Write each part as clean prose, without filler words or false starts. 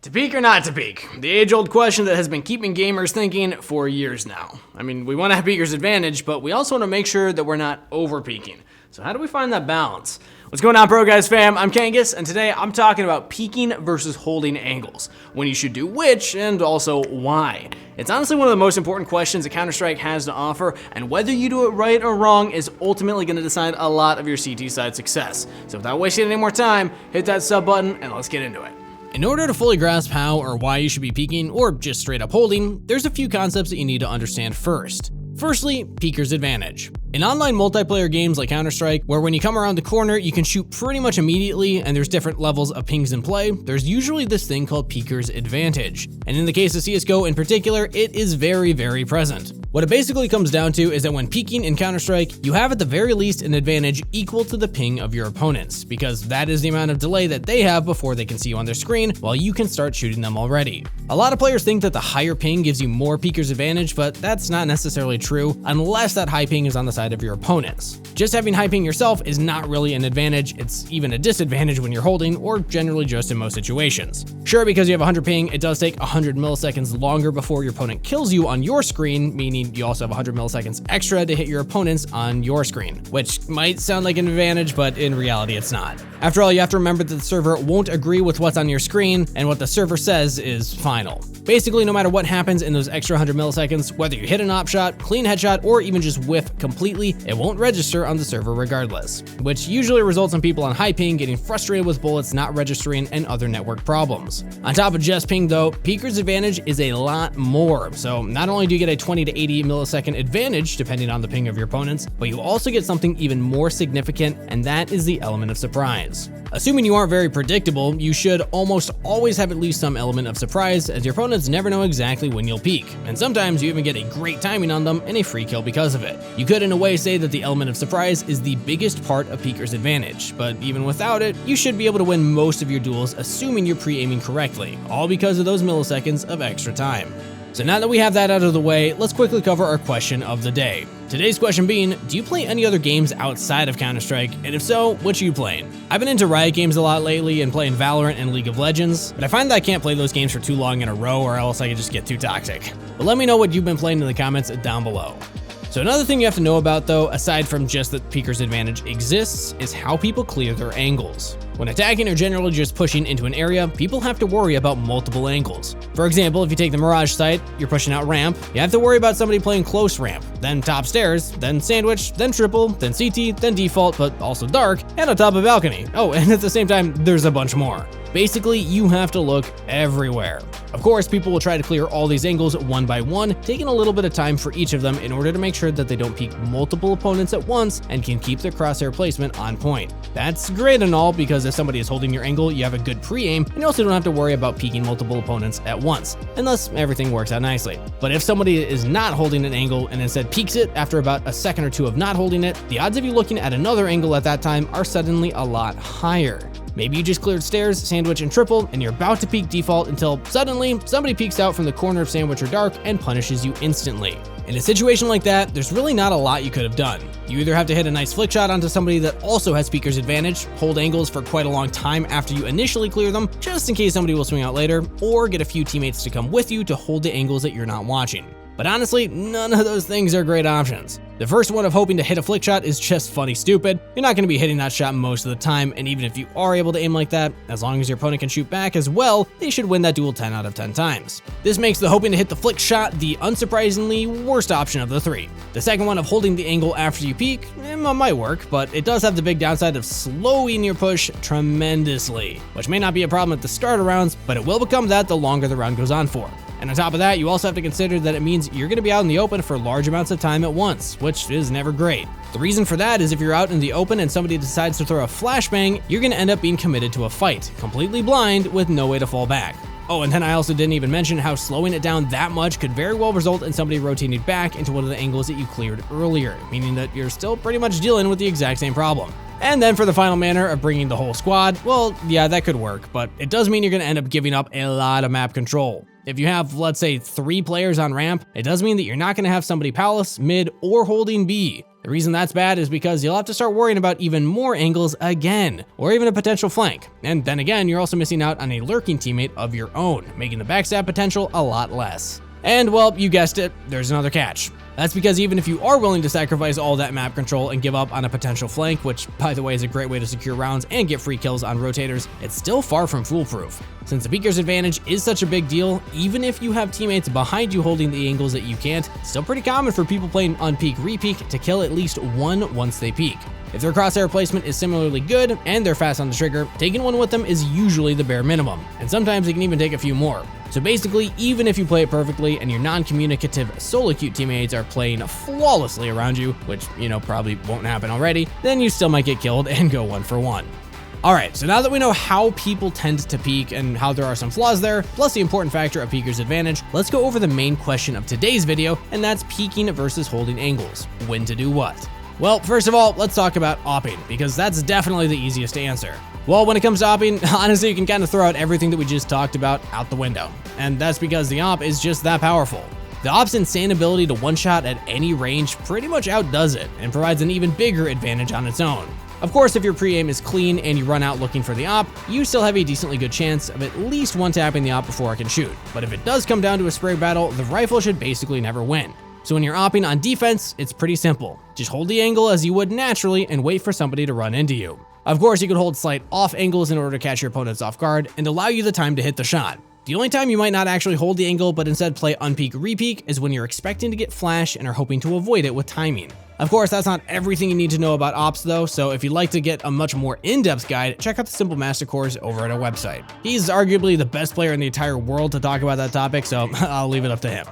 To peak or not to peak? The age-old question that has been keeping gamers thinking for years now. I mean, we want to have peaker's advantage, but we also want to make sure that we're not over-peaking. So how do we find that balance? What's going on, ProGuides fam? I'm Kangas, and today I'm talking about peaking versus holding angles, when you should do which, and also why. It's honestly one of the most important questions that Counter-Strike has to offer, and whether you do it right or wrong is ultimately going to decide a lot of your CT side success. So without wasting any more time, hit that sub button, and let's get into it. In order to fully grasp how or why you should be peaking, or just straight up holding, there's a few concepts that you need to understand first. Firstly, peaker's advantage. In online multiplayer games like Counter-Strike, where when you come around the corner, you can shoot pretty much immediately and there's different levels of pings in play, there's usually this thing called peaker's advantage. And in the case of CSGO in particular, it is very, very present. What it basically comes down to is that when peaking in Counter-Strike, you have at the very least an advantage equal to the ping of your opponents, because that is the amount of delay that they have before they can see you on their screen, while you can start shooting them already. A lot of players think that the higher ping gives you more peaker's advantage, but that's not necessarily true, unless that high ping is on the side of your opponents. Just having high ping yourself is not really an advantage, it's even a disadvantage when you're holding, or generally just in most situations. Sure, because you have 100 ping, it does take 100 milliseconds longer before your opponent kills you on your screen, meaning you also have 100 milliseconds extra to hit your opponents on your screen, which might sound like an advantage, but in reality it's not. After all, you have to remember that the server won't agree with what's on your screen, and what the server says is final. Basically, no matter what happens in those extra 100 milliseconds, whether you hit an op shot, clean headshot, or even just whiff completely, it won't register on the server regardless, which usually results in people on high ping getting frustrated with bullets not registering and other network problems. On top of just ping though, peaker's advantage is a lot more, so not only do you get a 20 to 80 millisecond advantage depending on the ping of your opponents, but you also get something even more significant, and that is the element of surprise. Assuming you aren't very predictable, you should almost always have at least some element of surprise, as your opponents never know exactly when you'll peak, and sometimes you even get a great timing on them and a free kill because of it. You could in a way say that the element of surprise is the biggest part of peaker's advantage, but even without it, you should be able to win most of your duels assuming you're pre-aiming correctly, all because of those milliseconds of extra time. So now that we have that out of the way, let's quickly cover our question of the day. Today's question being, do you play any other games outside of Counter-Strike, and if so, which are you playing? I've been into Riot games a lot lately and playing Valorant and League of Legends, but I find that I can't play those games for too long in a row or else I could just get too toxic. But let me know what you've been playing in the comments down below. So another thing you have to know about though, aside from just that peaker's advantage exists, is how people clear their angles. When attacking or generally just pushing into an area, people have to worry about multiple angles. For example, if you take the Mirage site, you're pushing out ramp, you have to worry about somebody playing close ramp, then top stairs, then sandwich, then triple, then CT, then default, but also dark, and on top of balcony. Oh, and at the same time, there's a bunch more. Basically, you have to look everywhere. Of course, people will try to clear all these angles one by one, taking a little bit of time for each of them in order to make sure that they don't peek multiple opponents at once and can keep their crosshair placement on point. That's great and all, because if somebody is holding your angle, you have a good pre-aim, and you also don't have to worry about peeking multiple opponents at once, unless everything works out nicely. But if somebody is not holding an angle and instead peeks it after about a second or two of not holding it, the odds of you looking at another angle at that time are suddenly a lot higher. Maybe you just cleared stairs, sandwich, and triple, and you're about to peek default until suddenly somebody peeks out from the corner of sandwich or dark and punishes you instantly. In a situation like that, there's really not a lot you could have done. You either have to hit a nice flick shot onto somebody that also has peaker's advantage, hold angles for quite a long time after you initially clear them, just in case somebody will swing out later, or get a few teammates to come with you to hold the angles that you're not watching. But honestly, none of those things are great options. The first one of hoping to hit a flick shot is just funny stupid. You're not going to be hitting that shot most of the time, and even if you are able to aim like that, as long as your opponent can shoot back as well, they should win that duel 10 out of 10 times. This makes the hoping to hit the flick shot the unsurprisingly worst option of the three. The second one of holding the angle after you peek, might work, but it does have the big downside of slowing your push tremendously, which may not be a problem at the start of rounds, but it will become that the longer the round goes on for. And on top of that, you also have to consider that it means you're going to be out in the open for large amounts of time at once, which is never great. The reason for that is if you're out in the open and somebody decides to throw a flashbang, you're going to end up being committed to a fight, completely blind with no way to fall back. Oh, and then I also didn't even mention how slowing it down that much could very well result in somebody rotating back into one of the angles that you cleared earlier, meaning that you're still pretty much dealing with the exact same problem. And then for the final manner of bringing the whole squad, well, yeah, that could work, but it does mean you're going to end up giving up a lot of map control. If you have, let's say, 3 players on ramp, it does mean that you're not going to have somebody palace, mid, or holding B. The reason that's bad is because you'll have to start worrying about even more angles again, or even a potential flank. And then again, you're also missing out on a lurking teammate of your own, making the backstab potential a lot less. And well, you guessed it, there's another catch. That's because even if you are willing to sacrifice all that map control and give up on a potential flank, which by the way is a great way to secure rounds and get free kills on rotators, it's still far from foolproof. Since the peeker's advantage is such a big deal, even if you have teammates behind you holding the angles that you can't, it's still pretty common for people playing unpeak repeak to kill at least one once they peek. If their crosshair placement is similarly good and they're fast on the trigger, taking one with them is usually the bare minimum, and sometimes it can even take a few more. So basically, even if you play it perfectly and your non-communicative solo queue teammates are playing flawlessly around you, which, probably won't happen already, then you still might get killed and go 1 for 1. Alright, so now that we know how people tend to peek and how there are some flaws there, plus the important factor of peeker's advantage, let's go over the main question of today's video, and that's peeking versus holding angles. When to do what? Well, first of all, let's talk about opping, because that's definitely the easiest to answer. Well, when it comes to opping, honestly, you can kind of throw out everything that we just talked about out the window. And that's because the op is just that powerful. The op's insane ability to one-shot at any range pretty much outdoes it, and provides an even bigger advantage on its own. Of course, if your pre-aim is clean and you run out looking for the op, you still have a decently good chance of at least one-tapping the op before it can shoot. But if it does come down to a spray battle, the rifle should basically never win. So when you're opping on defense, it's pretty simple. Just hold the angle as you would naturally and wait for somebody to run into you. Of course, you could hold slight off angles in order to catch your opponents off guard and allow you the time to hit the shot. The only time you might not actually hold the angle but instead play unpeak repeak is when you're expecting to get flash and are hoping to avoid it with timing. Of course, that's not everything you need to know about ops though, so if you'd like to get a much more in-depth guide, check out the Simple Master course over at our website. He's arguably the best player in the entire world to talk about that topic, so I'll leave it up to him.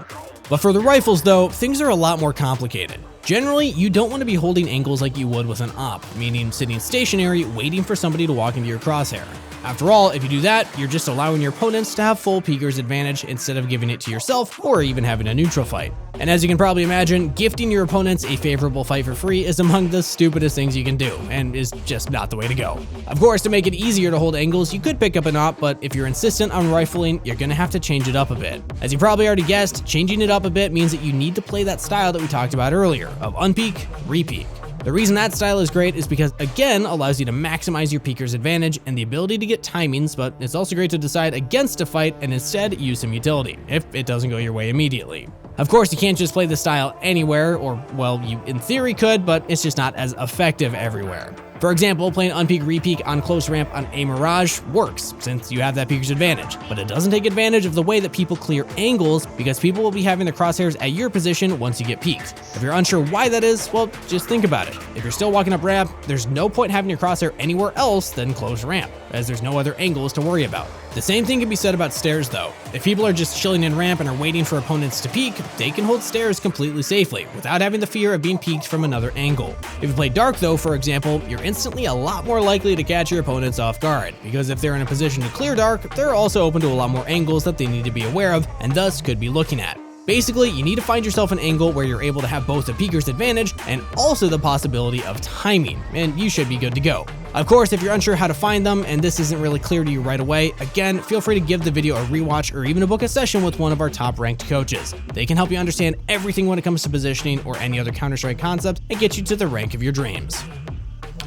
But for the rifles though, things are a lot more complicated. Generally, you don't want to be holding angles like you would with an op, meaning sitting stationary waiting for somebody to walk into your crosshair. After all, if you do that, you're just allowing your opponents to have full peeker's advantage instead of giving it to yourself or even having a neutral fight. And as you can probably imagine, gifting your opponents a favorable fight for free is among the stupidest things you can do, and is just not the way to go. Of course, to make it easier to hold angles, you could pick up an op, but if you're insistent on rifling, you're gonna have to change it up a bit. As you probably already guessed, changing it up a bit means that you need to play that style that we talked about earlier, of unpeak, repeak. The reason that style is great is because, again, allows you to maximize your peeker's advantage and the ability to get timings, but it's also great to decide against a fight and instead use some utility, if it doesn't go your way immediately. Of course, you can't just play the style anywhere, or, well, you in theory could, but it's just not as effective everywhere. For example, playing unpeak repeak on close ramp on a Mirage works, since you have that peeker's advantage, but it doesn't take advantage of the way that people clear angles, because people will be having the crosshairs at your position once you get peeked. If you're unsure why that is, well, just think about it. If you're still walking up ramp, there's no point having your crosshair anywhere else than close ramp, as there's no other angles to worry about. The same thing can be said about stairs though. If people are just chilling in ramp and are waiting for opponents to peek, they can hold stairs completely safely, without having the fear of being peeked from another angle. If you play dark though, for example, you're instantly a lot more likely to catch your opponents off guard, because if they're in a position to clear dark, they're also open to a lot more angles that they need to be aware of, and thus could be looking at. Basically, you need to find yourself an angle where you're able to have both the peeker's advantage and also the possibility of timing, and you should be good to go. Of course, if you're unsure how to find them and this isn't really clear to you right away, again, feel free to give the video a rewatch or even to book a session with one of our top ranked coaches. They can help you understand everything when it comes to positioning or any other Counter-Strike concept and get you to the rank of your dreams.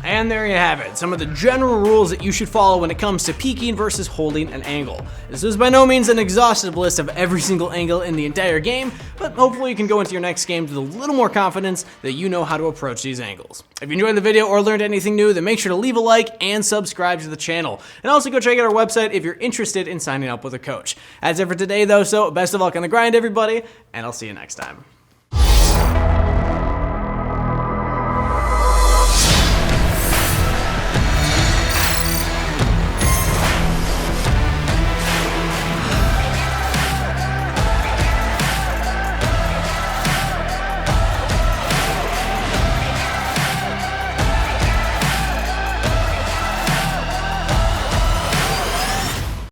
And there you have it, some of the general rules that you should follow when it comes to peeking versus holding an angle. This is by no means an exhaustive list of every single angle in the entire game, but hopefully you can go into your next game with a little more confidence that you know how to approach these angles. If you enjoyed the video or learned anything new, then make sure to leave a like and subscribe to the channel. And also go check out our website if you're interested in signing up with a coach. That's it for today though, so best of luck on the grind everybody, and I'll see you next time.